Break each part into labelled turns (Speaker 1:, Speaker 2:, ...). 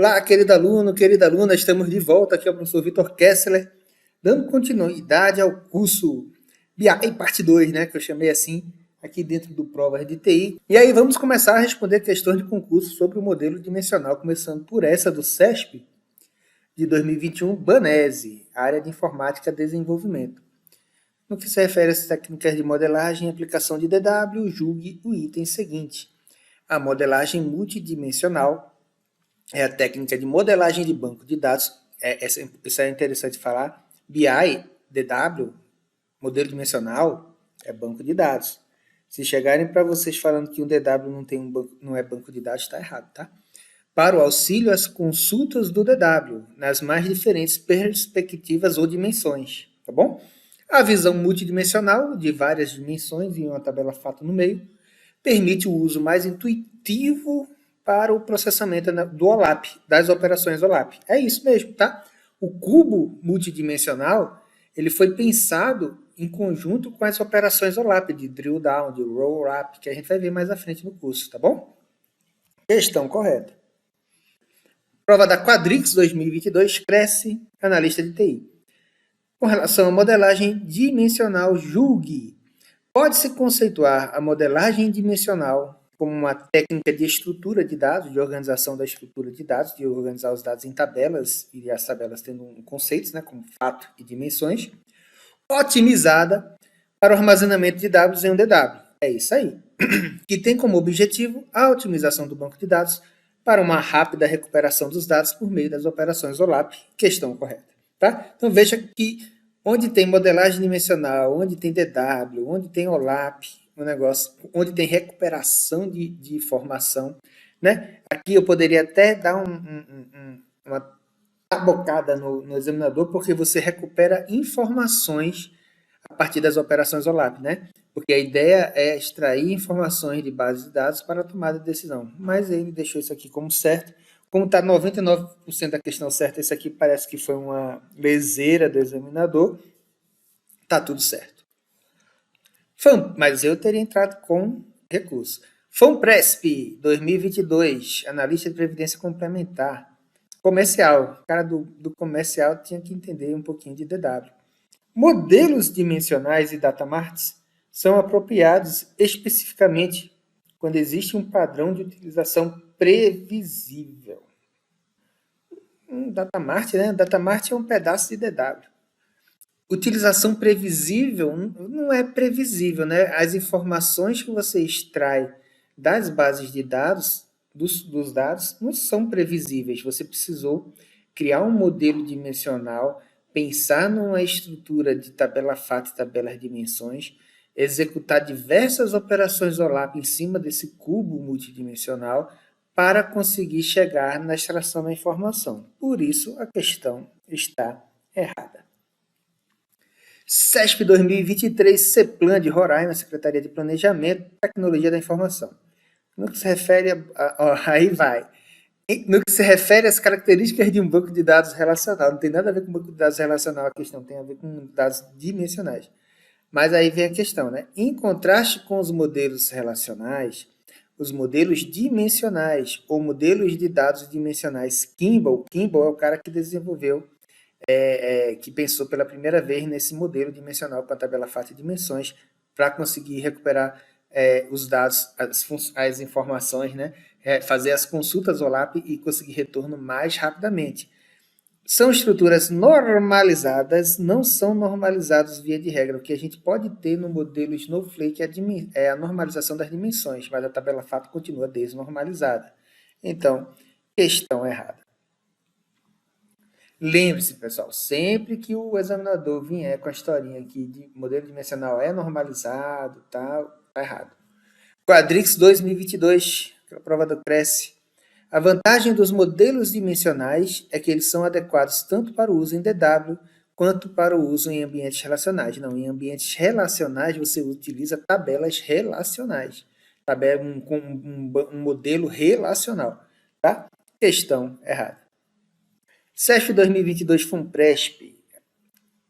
Speaker 1: Olá, querido aluno, querida aluna, estamos de volta aqui ao professor Vitor Kessler, dando continuidade ao curso BI Parte 2, né, que eu chamei assim, aqui dentro do Provas de TI. E aí vamos começar a responder questões de concurso sobre o modelo dimensional, começando por essa do CESP de 2021, Banese, área de Informática e Desenvolvimento. No que se refere às técnicas de modelagem e aplicação de DW, julgue o item seguinte. A modelagem multidimensional é a técnica de modelagem de banco de dados. Isso é interessante falar. BI, DW, modelo dimensional, é banco de dados. Se chegarem para vocês falando que um DW não é banco de dados, está errado, tá? Para o auxílio às consultas do DW, nas mais diferentes perspectivas ou dimensões, tá bom? A visão multidimensional, de várias dimensões e uma tabela fato no meio, permite o uso mais intuitivo para o processamento do OLAP, das operações OLAP. É isso mesmo, tá? O cubo multidimensional, ele foi pensado em conjunto com as operações OLAP, de drill down, de roll up, que a gente vai ver mais à frente no curso, tá bom? Questão correta. Prova da Quadrix 2022, cresce analista de TI. Com relação à modelagem dimensional, julgue. Pode-se conceituar a modelagem dimensional como uma técnica de estrutura de dados, de organização da estrutura de dados, de organizar os dados em tabelas, e as tabelas tendo conceitos, né, como fato e dimensões, otimizada para o armazenamento de dados em um DW. É isso aí. Que tem como objetivo a otimização do banco de dados para uma rápida recuperação dos dados por meio das operações OLAP. Questão correta. Tá? Então veja que onde tem modelagem dimensional, onde tem DW, onde tem OLAP, um negócio, onde tem recuperação de informação, né? Aqui eu poderia até dar uma tabocada no examinador, porque você recupera informações a partir das operações OLAP, né? Porque a ideia é extrair informações de base de dados para a tomada de decisão. Mas ele deixou isso aqui como certo. Como está 99% da questão certa, isso aqui parece que foi uma leseira do examinador. Está tudo certo. Mas eu teria entrado com recurso. FAMPRESP 2022, analista de previdência complementar. Comercial. O cara do comercial tinha que entender um pouquinho de DW. Modelos dimensionais e datamarts são apropriados especificamente quando existe um padrão de utilização previsível. Datamart, né? Datamart é um pedaço de DW. Utilização previsível não é previsível, né? As informações que você extrai das bases de dados, dos dados, não são previsíveis. Você precisou criar um modelo dimensional, pensar numa estrutura de tabela fato e tabelas de dimensões, executar diversas operações OLAP em cima desse cubo multidimensional para conseguir chegar na extração da informação. Por isso, a questão está errada. CESP 2023, CEPLAN de Roraima, Secretaria de Planejamento e Tecnologia da Informação. No que se refere aí vai. No que se refere às características de um banco de dados relacional, não tem nada a ver com banco de dados relacional, a questão tem a ver com dados dimensionais. Mas aí vem a questão, né? Em contraste com os modelos relacionais, os modelos dimensionais ou modelos de dados dimensionais Kimball é o cara que desenvolveu, que pensou pela primeira vez nesse modelo dimensional com a tabela fato e dimensões para conseguir recuperar os dados, as informações, né? Fazer as consultas OLAP e conseguir retorno mais rapidamente. São estruturas normalizadas, não são normalizados via de regra. O que a gente pode ter no modelo Snowflake é a normalização das dimensões, mas a tabela fato continua desnormalizada. Então, questão errada. Lembre-se, pessoal, sempre que o examinador vier com a historinha aqui de modelo dimensional é normalizado, tá errado. Quadrix 2022, aquela prova do Cresce. A vantagem dos modelos dimensionais é que eles são adequados tanto para o uso em DW quanto para o uso em ambientes relacionais. Não, em ambientes relacionais você utiliza tabelas relacionais. Um modelo relacional, tá? Questão errada. CESP 2022 FUNPRESP.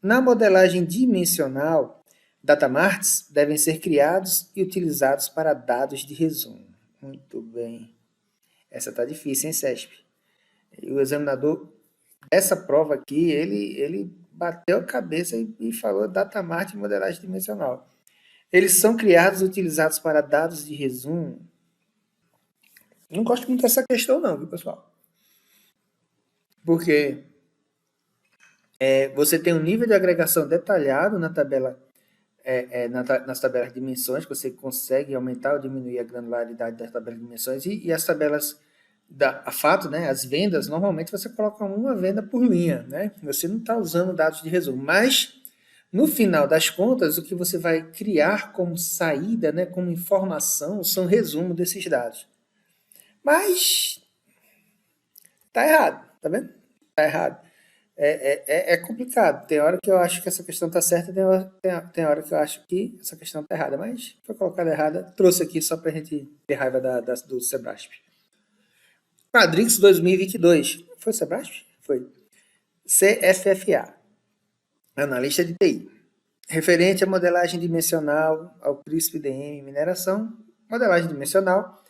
Speaker 1: Na modelagem dimensional, datamarts devem ser criados e utilizados para dados de resumo. Muito bem. Essa tá difícil, hein, CESP? E o examinador dessa prova aqui, ele bateu a cabeça e falou datamart e modelagem dimensional. Eles são criados e utilizados para dados de resumo. Não gosto muito dessa questão não, viu, pessoal? Porque você tem um nível de agregação detalhado na tabela, nas tabelas de dimensões, que você consegue aumentar ou diminuir a granularidade das tabelas de dimensões, e as tabelas a fato, né, as vendas, normalmente você coloca uma venda por linha, né? Você não está usando dados de resumo, mas no final das contas, o que você vai criar como saída, né, como informação, são resumo desses dados. Mas tá errado, tá vendo? Tá errado. É complicado. Tem hora que eu acho que essa questão está certa, tem hora que eu acho que essa questão está errada. Mas foi colocada errada, trouxe aqui só para a gente ter raiva do Sebrasp. Quadrix 2022. Foi Sebrasp? Foi. CFFA. Analista de TI. Referente à modelagem dimensional, ao CRISP-DM mineração, modelagem dimensional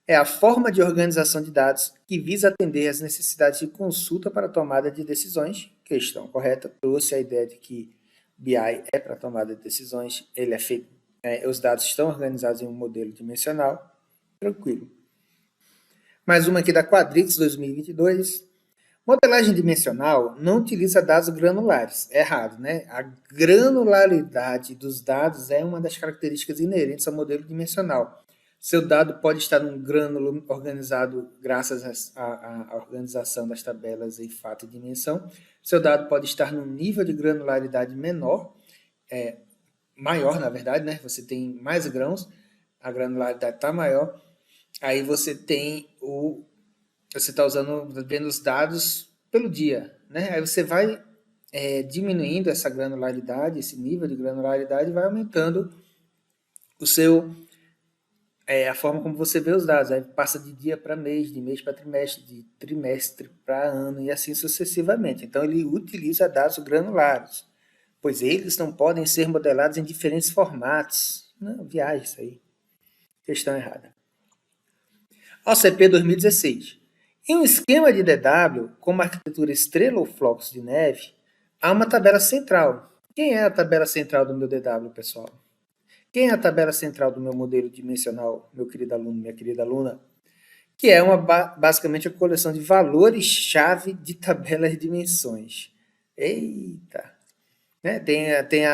Speaker 1: é a forma de organização de dados que visa atender às necessidades de consulta para tomada de decisões. Questão correta, trouxe a ideia de que BI é para tomada de decisões, ele é feito, os dados estão organizados em um modelo dimensional, tranquilo. Mais uma aqui da Quadrix 2022. Modelagem dimensional não utiliza dados granulares. É errado, né? A granularidade dos dados é uma das características inerentes ao modelo dimensional. Seu dado pode estar num grânulo organizado graças à organização das tabelas em fato e dimensão. Seu dado pode estar num nível de granularidade menor, maior, na verdade, né? Você tem mais grãos, a granularidade está maior. Aí você tem você está vendo os dados pelo dia, né? Aí você vai diminuindo essa granularidade, esse nível de granularidade, e vai aumentando a forma como você vê os dados. Aí passa de dia para mês, de mês para trimestre, de trimestre para ano e assim sucessivamente. Então ele utiliza dados granulares, pois eles não podem ser modelados em diferentes formatos. Não, viagem isso aí. Questão errada. OCP 2016. Em um esquema de DW, como arquitetura estrela ou flocos de neve, há uma tabela central. Quem é a tabela central do meu DW, pessoal? Quem é a tabela central do meu modelo dimensional, meu querido aluno, minha querida aluna? Que é basicamente a coleção de valores-chave de tabelas de dimensões. Eita! Né? Tem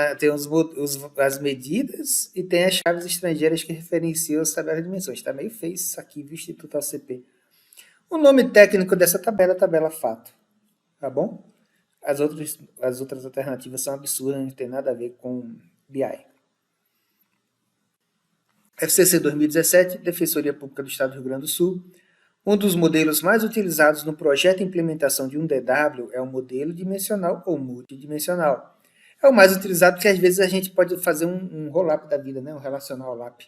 Speaker 1: as medidas e tem as chaves estrangeiras que referenciam as tabelas de dimensões. Está meio feio isso aqui, viu, Instituto ACP. O nome técnico dessa tabela é tabela fato. Tá bom? As outras alternativas são absurdas, não tem nada a ver com BI. FCC 2017, Defensoria Pública do Estado do Rio Grande do Sul. Um dos modelos mais utilizados no projeto de implementação de um DW é o modelo dimensional ou multidimensional. É o mais utilizado porque às vezes a gente pode fazer um roll-up da vida, né? Um relacional lap.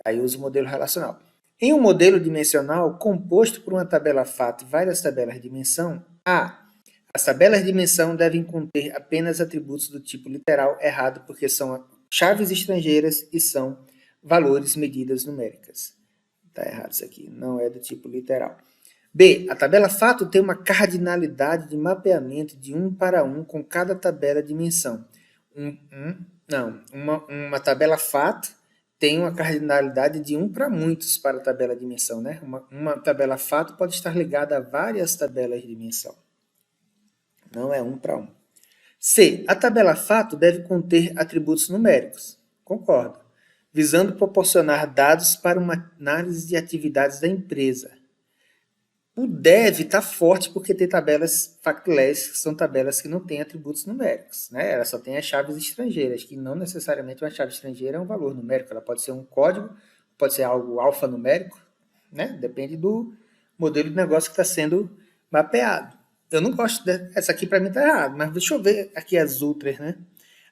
Speaker 1: Aí usa o modelo relacional. Em um modelo dimensional composto por uma tabela fato e várias tabelas de dimensão, as tabelas de dimensão devem conter apenas atributos do tipo literal, errado porque são chaves estrangeiras e são valores, medidas numéricas. Está errado isso aqui, não é do tipo literal. B. A tabela fato tem uma cardinalidade de mapeamento de 1 para 1 com cada tabela de dimensão. Uma tabela fato tem uma cardinalidade de 1 para muitos para a tabela de dimensão, né? Uma tabela fato pode estar ligada a várias tabelas de dimensão. Não é 1 para 1. C. A tabela fato deve conter atributos numéricos. Concordo. Visando proporcionar dados para uma análise de atividades da empresa. O deve está forte porque tem tabelas factless, que são tabelas que não têm atributos numéricos, né? Ela só tem as chaves estrangeiras, que não necessariamente uma chave estrangeira é um valor numérico, ela pode ser um código, pode ser algo alfanumérico, né? Depende do modelo de negócio que está sendo mapeado. Eu não gosto dessa aqui, para mim está errado, mas deixa eu ver aqui as outras, né?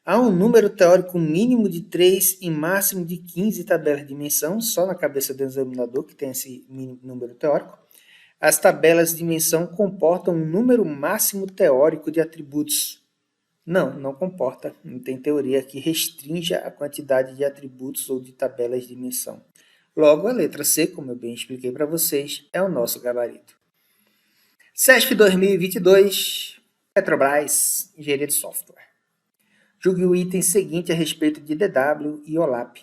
Speaker 1: Há um número teórico mínimo de 3 e máximo de 15 tabelas de dimensão, só na cabeça do examinador que tem esse número teórico. As tabelas de dimensão comportam um número máximo teórico de atributos. Não comporta. Não tem teoria que restrinja a quantidade de atributos ou de tabelas de dimensão. Logo, a letra C, como eu bem expliquei para vocês, é o nosso gabarito. CESP 2022, Petrobras, Engenharia de Software. Julgue o item seguinte a respeito de DW e OLAP.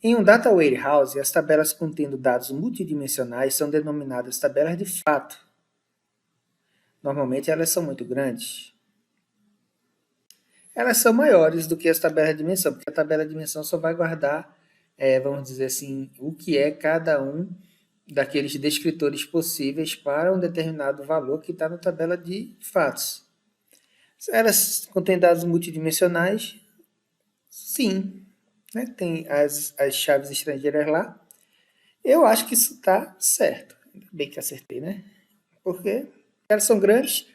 Speaker 1: Em um data warehouse, as tabelas contendo dados multidimensionais são denominadas tabelas de fato. Normalmente elas são muito grandes. Elas são maiores do que as tabelas de dimensão, porque a tabela de dimensão só vai guardar, vamos dizer assim, o que é cada um daqueles descritores possíveis para um determinado valor que está na tabela de fatos. Elas contêm dados multidimensionais? Sim. Né? Tem as chaves estrangeiras lá. Eu acho que isso está certo. Ainda bem que acertei, né? Porque elas são grandes,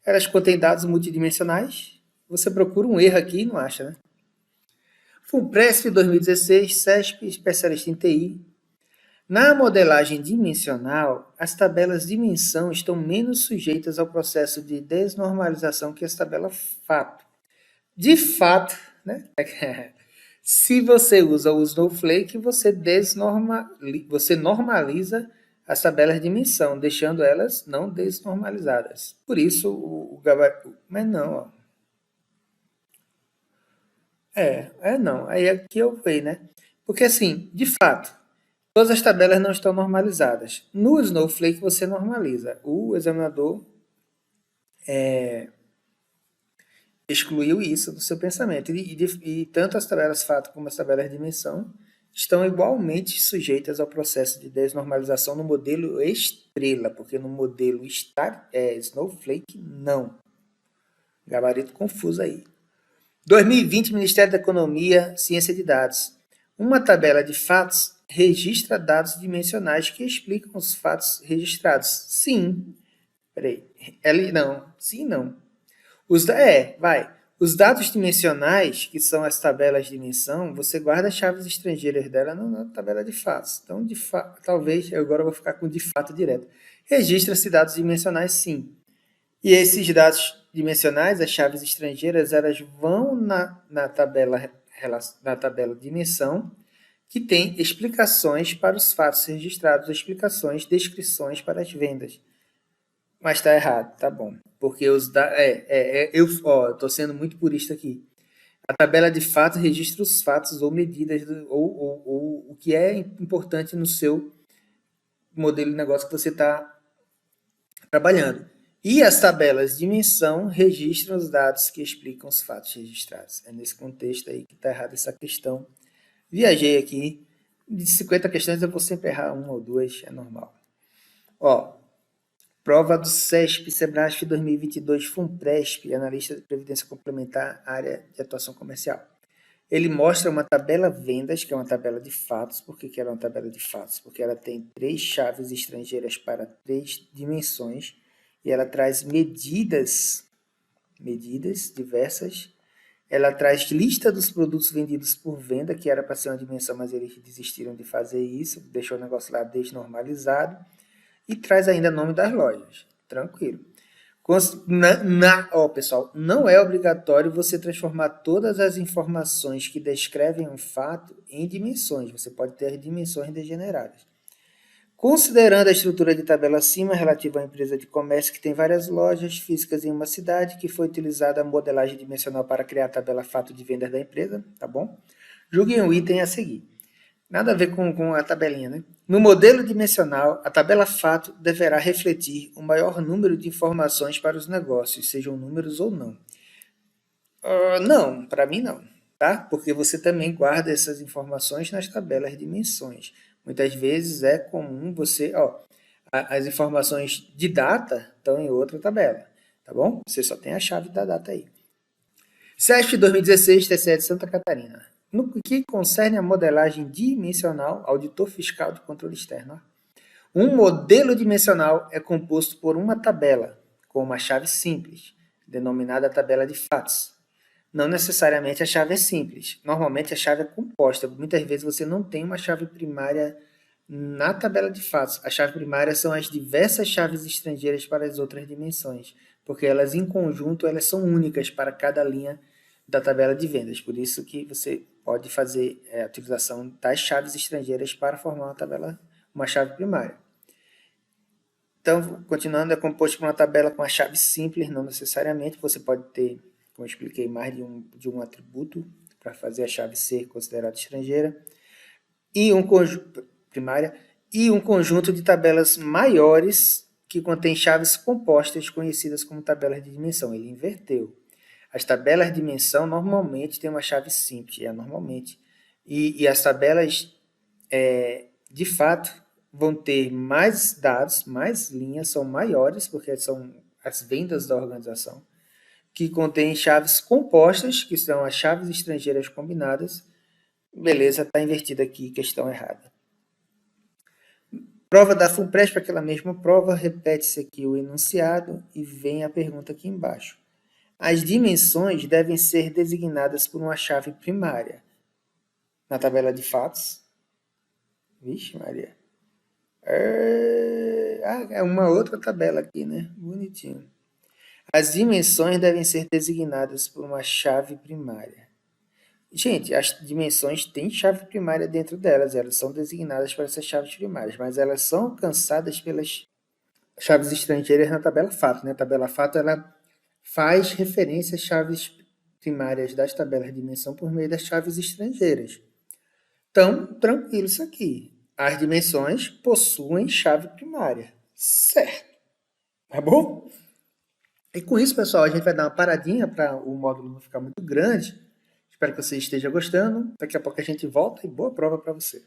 Speaker 1: elas contêm dados multidimensionais. Você procura um erro aqui e não acha, né? FUNPRESP 2016, CESP, especialista em TI. Na modelagem dimensional, as tabelas de dimensão estão menos sujeitas ao processo de desnormalização que as tabelas fato. De fato, né? Se você usa o Snowflake, você normaliza as tabelas de dimensão, deixando elas não desnormalizadas. Por isso, o gabarito... Mas não, ó. Não. Aí aqui eu vejo, né? Porque assim, de fato, todas as tabelas não estão normalizadas. No Snowflake você normaliza. O examinador excluiu isso do seu pensamento. E tanto as tabelas fato como as tabelas de dimensão estão igualmente sujeitas ao processo de desnormalização no modelo estrela, porque no modelo Snowflake não. Gabarito confuso aí. 2020, Ministério da Economia, Ciência de Dados. Uma tabela de fatos registra dados dimensionais que explicam os fatos registrados. Sim. Peraí. Não. Sim, não. Os dados dimensionais, que são as tabelas de dimensão, você guarda as chaves estrangeiras dela na tabela de fatos. Então, talvez, agora eu vou ficar com de fato direto. Registra-se dados dimensionais, sim. E esses dados dimensionais, as chaves estrangeiras, elas vão na tabela dimensão, que tem explicações para os fatos registrados, explicações, descrições para as vendas. Mas está errado, tá bom. Porque os eu estou sendo muito purista aqui. A tabela de fatos registra os fatos ou medidas, ou o que é importante no seu modelo de negócio que você está trabalhando. E as tabelas de dimensão registram os dados que explicam os fatos registrados. É nesse contexto aí que está errada essa questão. Viajei aqui. De 50 questões eu vou sempre errar uma ou duas, é normal. Prova do CESP, Sebrasp 2022, FUNPRESP, analista de previdência complementar, área de atuação comercial. Ele mostra uma tabela vendas, que é uma tabela de fatos. Por que ela é uma tabela de fatos? Porque ela tem 3 chaves estrangeiras para 3 dimensões e ela traz medidas diversas. Ela traz lista dos produtos vendidos por venda, que era para ser uma dimensão, mas eles desistiram de fazer isso, deixou o negócio lá desnormalizado. E traz ainda nome das lojas. Tranquilo. Pessoal, não é obrigatório você transformar todas as informações que descrevem um fato em dimensões. Você pode ter dimensões degeneradas. Considerando a estrutura de tabela acima relativa à empresa de comércio que tem várias lojas físicas em uma cidade, que foi utilizada a modelagem dimensional para criar a tabela fato de vendas da empresa, tá bom? Julguem o item a seguir. Nada a ver com a tabelinha, né? No modelo dimensional, a tabela fato deverá refletir o maior número de informações para os negócios, sejam números ou não. Não, para mim não, tá? Porque você também guarda essas informações nas tabelas de dimensões. Muitas vezes é comum você, as informações de data estão em outra tabela, tá bom? Você só tem a chave da data aí. CESP 2016, TCE de Santa Catarina. No que concerne a modelagem dimensional, auditor fiscal de controle externo. Um modelo dimensional é composto por uma tabela, com uma chave simples, denominada tabela de fatos. Não necessariamente a chave é simples. Normalmente a chave é composta. Muitas vezes você não tem uma chave primária na tabela de fatos. A chave primária são as diversas chaves estrangeiras para as outras dimensões, porque elas em conjunto elas são únicas para cada linha da tabela de vendas. Por isso que você pode fazer a utilização das chaves estrangeiras para formar uma chave primária. Então, continuando, é composto por uma tabela com a chave simples, não necessariamente. Você pode ter, como eu expliquei, mais de um atributo para fazer a chave ser considerada estrangeira. E um conjunto primária e um conjunto de tabelas maiores que contém chaves compostas conhecidas como tabelas de dimensão. Ele inverteu. As tabelas de dimensão normalmente têm uma chave simples, normalmente. E as tabelas, de fato, vão ter mais dados, mais linhas, são maiores, porque são as vendas da organização, que contêm chaves compostas, que são as chaves estrangeiras combinadas. Beleza, está invertida aqui, questão errada. Prova da FUNPRESP, aquela mesma prova, repete-se aqui o enunciado e vem a pergunta aqui embaixo. As dimensões devem ser designadas por uma chave primária. Na tabela de fatos. Vixe, Maria. É uma outra tabela aqui, né? Bonitinho. As dimensões devem ser designadas por uma chave primária. Gente, as dimensões têm chave primária dentro delas. Elas são designadas para essas chaves primárias, mas elas são alcançadas pelas chaves estrangeiras na tabela fato, né? A tabela fato, ela faz referência às chaves primárias das tabelas de dimensão por meio das chaves estrangeiras. Então, tranquilo isso aqui. As dimensões possuem chave primária. Certo. Tá bom? E com isso, pessoal, a gente vai dar uma paradinha para o módulo não ficar muito grande. Espero que você esteja gostando. Daqui a pouco a gente volta e boa prova para você.